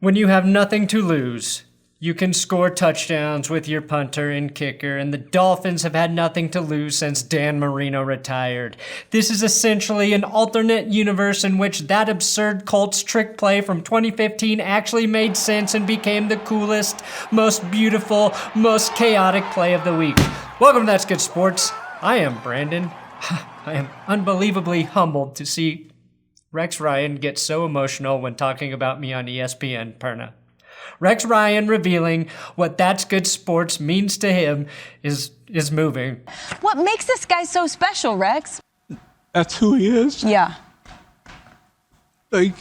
When you have nothing to lose, you can score touchdowns with your punter and kicker, and the Dolphins have had nothing to lose since Dan Marino retired. This is essentially an alternate universe in which that absurd Colts trick play from 2015 actually made sense and became the coolest, most beautiful, most chaotic play of the week. Welcome to That's Good Sports. I am Brandon. I am unbelievably humbled to see Rex Ryan get so emotional when talking about me on ESPN, Perna. Rex Ryan revealing what That's Good Sports means to him is moving. What makes this guy so special, Rex? That's who he is? Yeah. Like,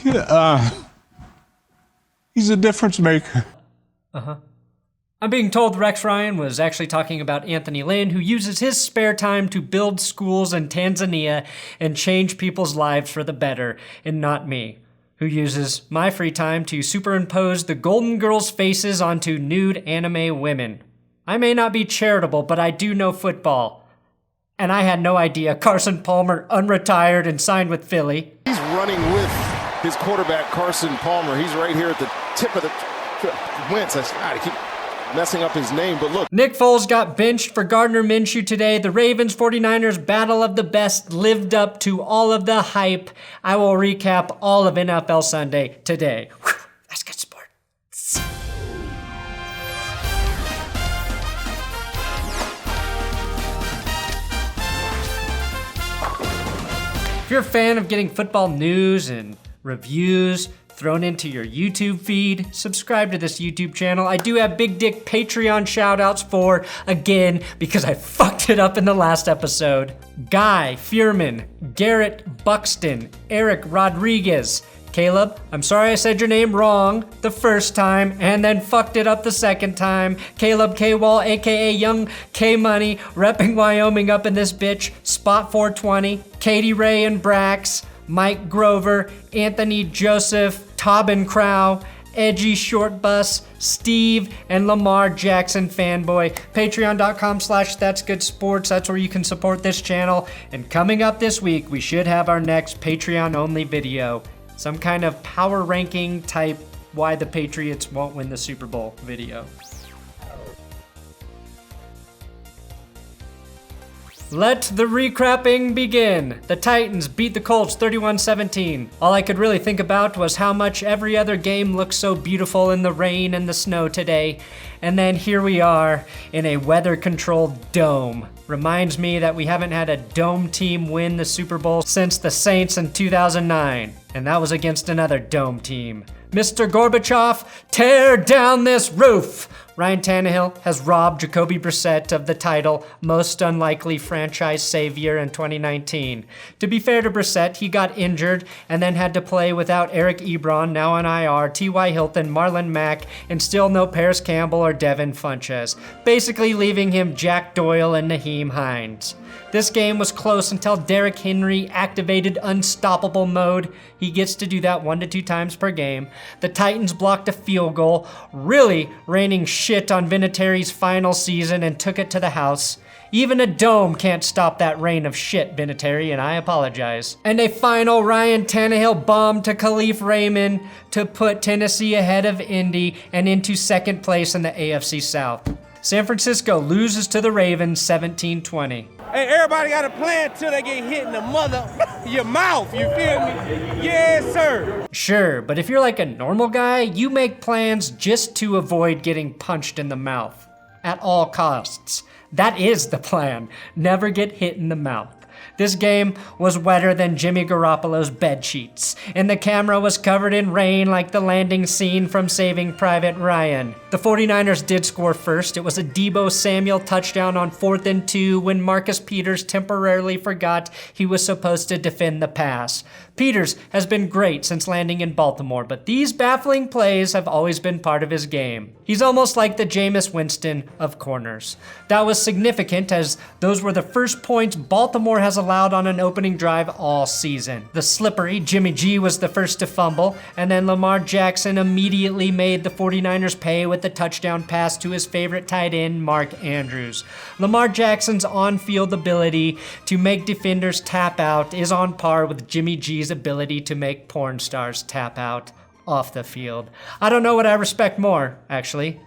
he's a difference maker. I'm being told Rex Ryan was actually talking about Anthony Lynn, who uses his spare time to build schools in Tanzania and change people's lives for the better, and not me, who uses my free time to superimpose the Golden Girls' faces onto nude anime women. I may not be charitable, but I do know football. And I had no idea Carson Palmer unretired and signed with Philly. He's running with his quarterback, Carson Palmer. He's right here at the tip of the Wentz. I keep messing up his name, but look. Nick Foles got benched for Gardner Minshew today. The Ravens 49ers battle of the best lived up to all of the hype. I will recap all of NFL Sunday today. Whew, that's good sports. If you're a fan of getting football news and reviews thrown into your YouTube feed, subscribe to this YouTube channel. I do have big dick Patreon shoutouts for, again, because I fucked it up in the last episode, Guy Furman, Garrett Buxton, Eric Rodriguez, Caleb, I'm sorry I said your name wrong the first time and then fucked it up the second time. Caleb K-Wall, aka Young K-Money, repping Wyoming up in this bitch, Spot 420, Katie Ray and Brax, Mike Grover, Anthony Joseph, Tobin Crow, Edgy Short Bus, Steve, and Lamar Jackson fanboy. Patreon.com/ThatsGoodSports. That's where you can support this channel. And coming up this week, we should have our next Patreon-only video. Some kind of power ranking type why the Patriots won't win the Super Bowl video. Let the recrapping begin. The Titans beat the Colts 31-17. All I could really think about was how much every other game looked so beautiful in the rain and the snow today. And then here we are in a weather-controlled dome. Reminds me that we haven't had a dome team win the Super Bowl since the Saints in 2009. And that was against another dome team. Mr. Gorbachev, tear down this roof! Ryan Tannehill has robbed Jacoby Brissett of the title Most Unlikely Franchise Savior in 2019. To be fair to Brissett, he got injured and then had to play without Eric Ebron, now on IR, T.Y. Hilton, Marlon Mack, and still no Paris Campbell or Devin Funchess, basically leaving him Jack Doyle and Naheem Hines. This game was close until Derrick Henry activated unstoppable mode. He gets to do that 1 to 2 times per game. The Titans blocked a field goal, really raining shit on Vinatieri's final season and took it to the house. Even a dome can't stop that rain of shit, Vinatieri, and I apologize. And a final Ryan Tannehill bomb to Khalif Raymond to put Tennessee ahead of Indy and into second place in the AFC South. San Francisco loses to the Ravens 17-20. Hey, everybody got a plan till they get hit in the your mouth, you feel me? Yes, sir. Sure, but if you're like a normal guy, you make plans just to avoid getting punched in the mouth at all costs. That is the plan. Never get hit in the mouth. This game was wetter than Jimmy Garoppolo's bed sheets, and the camera was covered in rain like the landing scene from Saving Private Ryan. The 49ers did score first. It was a Deebo Samuel touchdown on 4th and 2 when Marcus Peters temporarily forgot he was supposed to defend the pass. Peters has been great since landing in Baltimore, but these baffling plays have always been part of his game. He's almost like the Jameis Winston of corners. That was significant as those were the first points Baltimore has allowed on an opening drive all season. The slippery Jimmy G was the first to fumble, and then Lamar Jackson immediately made the 49ers pay with the touchdown pass to his favorite tight end, Mark Andrews. Lamar Jackson's on-field ability to make defenders tap out is on par with Jimmy G's ability to make porn stars tap out. off the field. I don't know what I respect more, actually.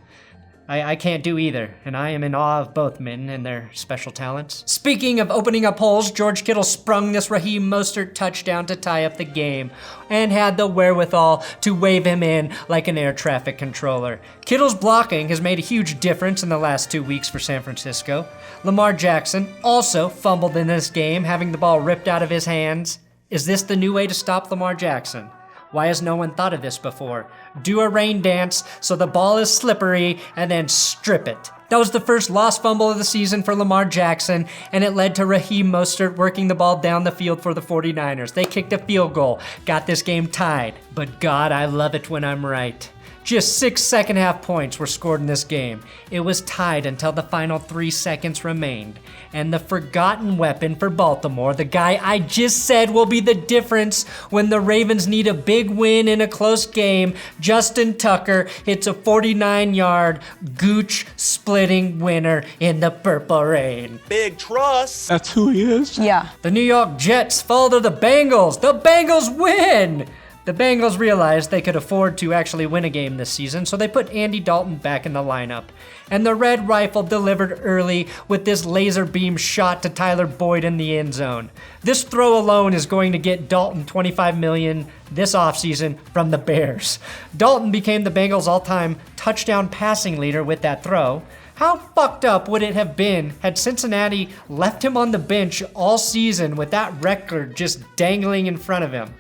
I can't do either, and I am in awe of both men and their special talents. Speaking of opening up holes, George Kittle sprung this Raheem Mostert touchdown to tie up the game and had the wherewithal to wave him in like an air traffic controller. Kittle's blocking has made a huge difference in the last 2 weeks for San Francisco. Lamar Jackson also fumbled in this game, having the ball ripped out of his hands. Is this the new way to stop Lamar Jackson? Why has no one thought of this before? Do a rain dance so the ball is slippery and then strip it. That was the first lost fumble of the season for Lamar Jackson, and it led to Raheem Mostert working the ball down the field for the 49ers. They kicked a field goal, got this game tied. But God, I love it when I'm right. Just 6 second-half points were scored in this game. It was tied until the final 3 seconds remained. And the forgotten weapon for Baltimore, the guy I just said will be the difference when the Ravens need a big win in a close game, Justin Tucker hits a 49-yard gooch-splitting winner in the purple rain. Big Truss. That's who he is. Yeah. The New York Jets fall to the Bengals. The Bengals win! The Bengals realized they could afford to actually win a game this season, so they put Andy Dalton back in the lineup. And the Red Rifle delivered early with this laser beam shot to Tyler Boyd in the end zone. This throw alone is going to get Dalton $25 million this offseason from the Bears. Dalton became the Bengals' all-time touchdown passing leader with that throw. How fucked up would it have been had Cincinnati left him on the bench all season with that record just dangling in front of him?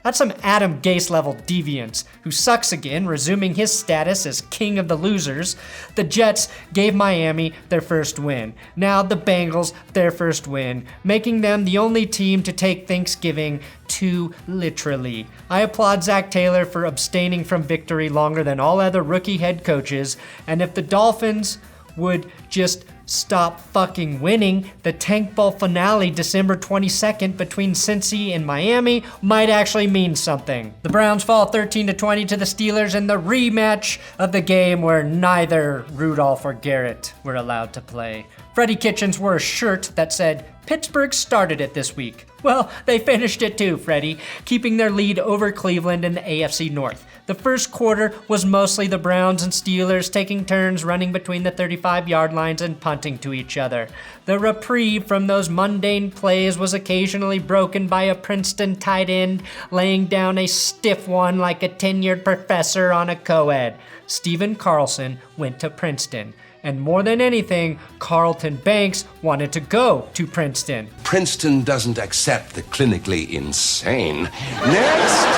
That's some Adam Gase-level deviance, who sucks again, resuming his status as king of the losers. The Jets gave Miami their first win. Now the Bengals their first win, making them the only team to take Thanksgiving too literally. I applaud Zach Taylor for abstaining from victory longer than all other rookie head coaches, and if the Dolphins would just stop fucking winning, the Tank Bowl finale December 22nd between Cincy and Miami might actually mean something. The Browns fall 13-20 to the Steelers in the rematch of the game where neither Rudolph or Garrett were allowed to play. Freddie Kitchens wore a shirt that said, "Pittsburgh started it this week." Well, they finished it too, Freddie, keeping their lead over Cleveland in the AFC North. The first quarter was mostly the Browns and Steelers taking turns running between the 35-yard lines and punting to each other. The reprieve from those mundane plays was occasionally broken by a Princeton tight end laying down a stiff one like a tenured professor on a co-ed. Stephen Carlson went to Princeton. And more than anything, Carlton Banks wanted to go to Princeton. Princeton doesn't accept the clinically insane. Next!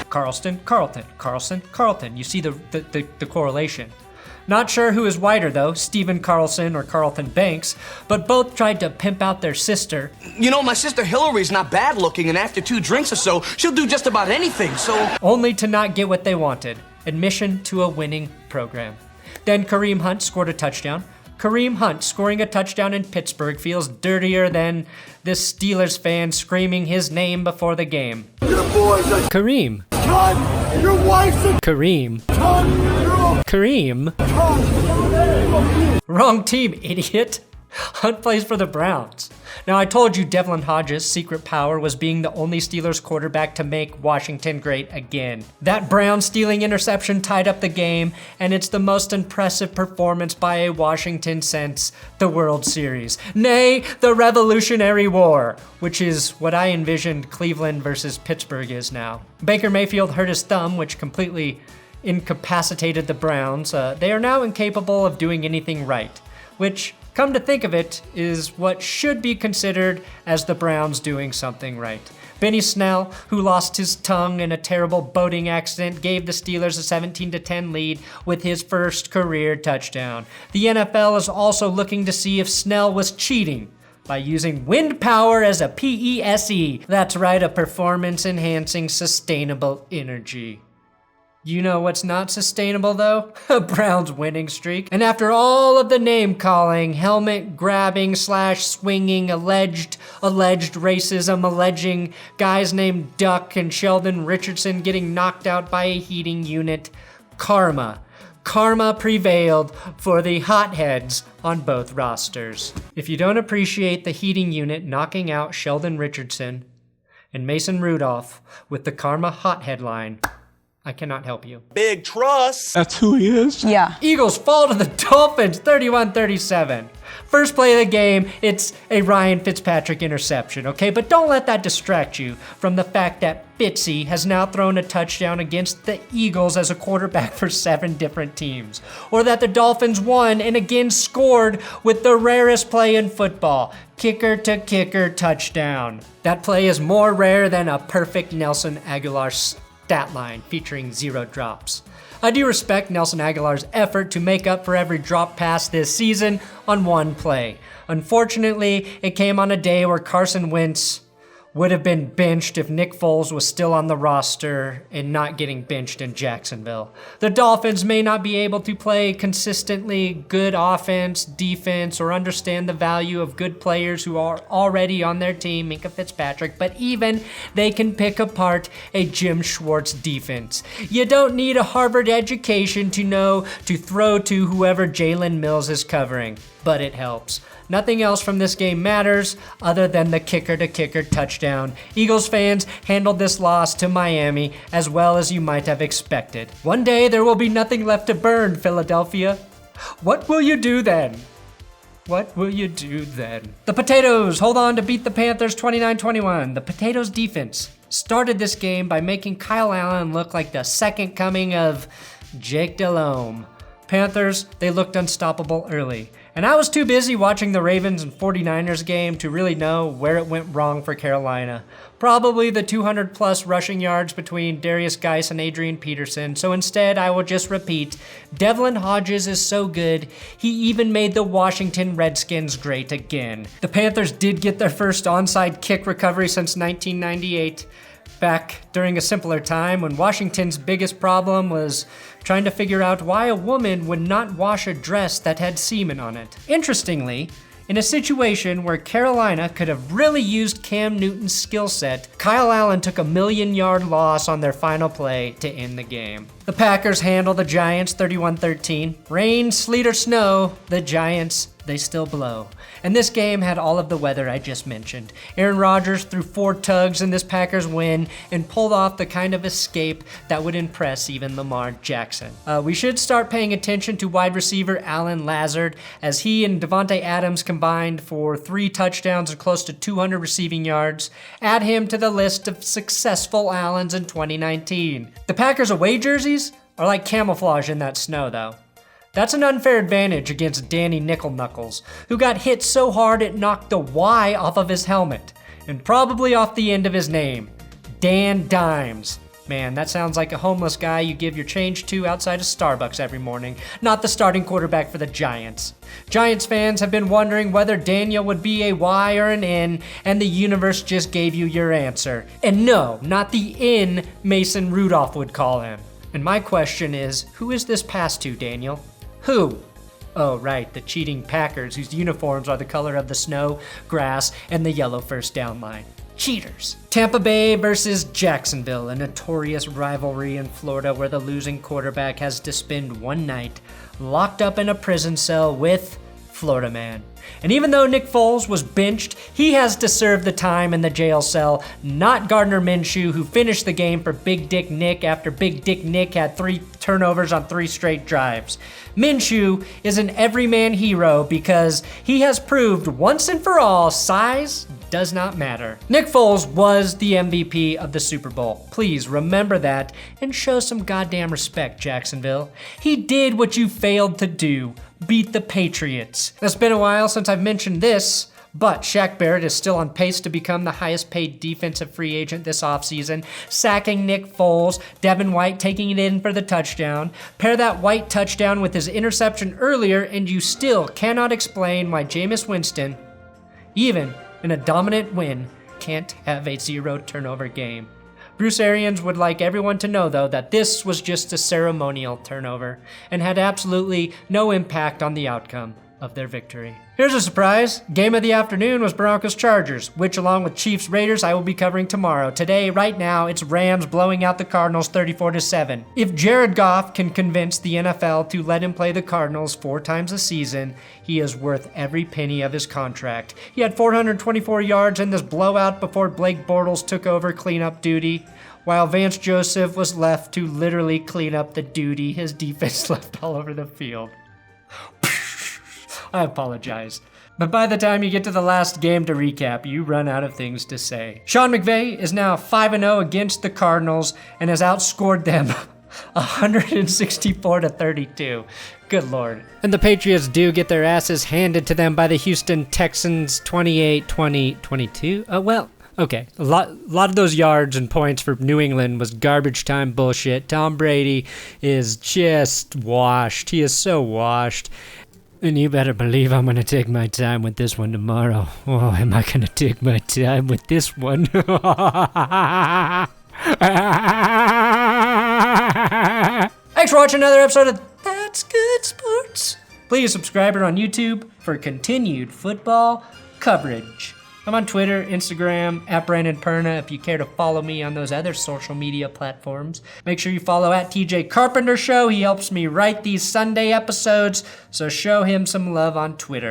Carlson, Carlton. You see the correlation. Not sure who is whiter though, Stephen Carlson or Carlton Banks, but both tried to pimp out their sister. You know, my sister Hillary's not bad looking, and after 2 drinks or so, she'll do just about anything, so... Only to not get what they wanted, admission to a winning program. Then Kareem Hunt scored a touchdown. Kareem Hunt scoring a touchdown in Pittsburgh feels dirtier than this Steelers fan screaming his name before the game. Your boys are Kareem. done. Your wife's a Kareem. done. Kareem. Done. Wrong team, idiot. Hunt plays for the Browns. Now, I told you Devlin Hodges' secret power was being the only Steelers quarterback to make Washington great again. That Brown-stealing interception tied up the game, and it's the most impressive performance by a Washington since the World Series. Nay, the Revolutionary War, which is what I envisioned Cleveland versus Pittsburgh is now. Baker Mayfield hurt his thumb, which completely incapacitated the Browns. They are now incapable of doing anything right, which, come to think of it, is what should be considered as the Browns doing something right. Benny Snell, who lost his tongue in a terrible boating accident, gave the Steelers a 17-10 lead with his first career touchdown. The NFL is also looking to see if Snell was cheating by using wind power as a PESE. That's right, a performance-enhancing sustainable energy. You know what's not sustainable, though? A Browns winning streak. And after all of the name-calling, helmet-grabbing / swinging, alleged racism, alleging guys named Duck and Sheldon Richardson getting knocked out by a heating unit, karma prevailed for the hotheads on both rosters. If you don't appreciate the heating unit knocking out Sheldon Richardson and Mason Rudolph with the karma hot headline, I cannot help you. Big Truss. That's who he is. Yeah. Eagles fall to the Dolphins 31-37. First play of the game, it's a Ryan Fitzpatrick interception, okay? But don't let that distract you from the fact that Fitzy has now thrown a touchdown against the Eagles as a quarterback for 7 different teams. Or that the Dolphins won and again scored with the rarest play in football, kicker-to-kicker touchdown. That play is more rare than a perfect Nelson Aguilar stat line featuring 0 drops. I do respect Nelson Aguilar's effort to make up for every drop pass this season on one play. Unfortunately, it came on a day where Carson Wentz would have been benched if Nick Foles was still on the roster and not getting benched in Jacksonville. The Dolphins may not be able to play consistently good offense, defense, or understand the value of good players who are already on their team, Minkah Fitzpatrick, but even they can pick apart a Jim Schwartz defense. You don't need a Harvard education to know to throw to whoever Jalen Mills is covering, but it helps. Nothing else from this game matters other than the kicker-to-kicker touchdown. Eagles fans handled this loss to Miami as well as you might have expected. One day there will be nothing left to burn, Philadelphia. What will you do then? What will you do then? The Potatoes hold on to beat the Panthers 29-21. The Potatoes defense started this game by making Kyle Allen look like the second coming of Jake Delhomme. Panthers, they looked unstoppable early. And I was too busy watching the Ravens and 49ers game to really know where it went wrong for Carolina. Probably the 200-plus rushing yards between Darius Geis and Adrian Peterson. So instead, I will just repeat, Devlin Hodges is so good, he even made the Washington Redskins great again. The Panthers did get their first onside kick recovery since 1998. Back during a simpler time when Washington's biggest problem was trying to figure out why a woman would not wash a dress that had semen on it. Interestingly, in a situation where Carolina could have really used Cam Newton's skill set, Kyle Allen took a 1,000,000-yard loss on their final play to end the game. The Packers handle the Giants 31-13. Rain, sleet, or snow, the Giants, they still blow. And this game had all of the weather I just mentioned. Aaron Rodgers threw 4 tugs in this Packers win and pulled off the kind of escape that would impress even Lamar Jackson. We should start paying attention to wide receiver Alan Lazard, as he and Devontae Adams combined for 3 touchdowns and close to 200 receiving yards. Add him to the list of successful Allens in 2019. The Packers away jerseys are like camouflage in that snow, though. That's an unfair advantage against Danny Nickel Knuckles, who got hit so hard it knocked the Y off of his helmet, and probably off the end of his name, Dan Dimes. Man, that sounds like a homeless guy you give your change to outside of Starbucks every morning, not the starting quarterback for the Giants. Giants fans have been wondering whether Daniel would be a Y or an N, and the universe just gave you your answer. And no, not the N Mason Rudolph would call him. And my question is, who is this pass to, Daniel? Who? Oh, right, the cheating Packers, whose uniforms are the color of the snow, grass, and the yellow first down line. Cheaters. Tampa Bay versus Jacksonville, a notorious rivalry in Florida where the losing quarterback has to spend one night locked up in a prison cell with Florida Man. And even though Nick Foles was benched, he has to serve the time in the jail cell, not Gardner Minshew, who finished the game for Big Dick Nick after Big Dick Nick had 3 turnovers on 3 straight drives. Minshew is an everyman hero because he has proved once and for all size does not matter. Nick Foles was the MVP of the Super Bowl. Please remember that and show some goddamn respect, Jacksonville. He did what you failed to do. Beat the Patriots. It's been a while since I've mentioned this, but Shaq Barrett is still on pace to become the highest paid defensive free agent this offseason, sacking Nick Foles, Devin White taking it in for the touchdown. Pair that White touchdown with his interception earlier and you still cannot explain why Jameis Winston, even in a dominant win, can't have a 0 turnover game. Bruce Arians would like everyone to know, though, that this was just a ceremonial turnover and had absolutely no impact on the outcome of their victory. Here's a surprise. Game of the afternoon was Broncos-Chargers, which along with Chiefs-Raiders I will be covering tomorrow. Today, right now, it's Rams blowing out the Cardinals 34-7. If Jared Goff can convince the NFL to let him play the Cardinals 4 times a season, he is worth every penny of his contract. He had 424 yards in this blowout before Blake Bortles took over cleanup duty. while Vance Joseph was left to literally clean up the duty his defense left all over the field. I apologize. But by the time you get to the last game to recap, you run out of things to say. Sean McVay is now 5-0 against the Cardinals and has outscored them 164-32. Good Lord. And the Patriots do get their asses handed to them by the Houston Texans 28-22. Oh, well, okay. A lot of those yards and points for New England was garbage time bullshit. Tom Brady is just washed. He is so washed. And you better believe I'm going to take my time with this one tomorrow. Oh, am I going to take my time with this one? Thanks for watching another episode of That's Good Sports. Please subscribe on YouTube for continued football coverage. I'm on Twitter, Instagram, @BrandonPerna if you care to follow me on those other social media platforms. Make sure you follow @TJ Carpenter Show. He helps me write these Sunday episodes, so show him some love on Twitter.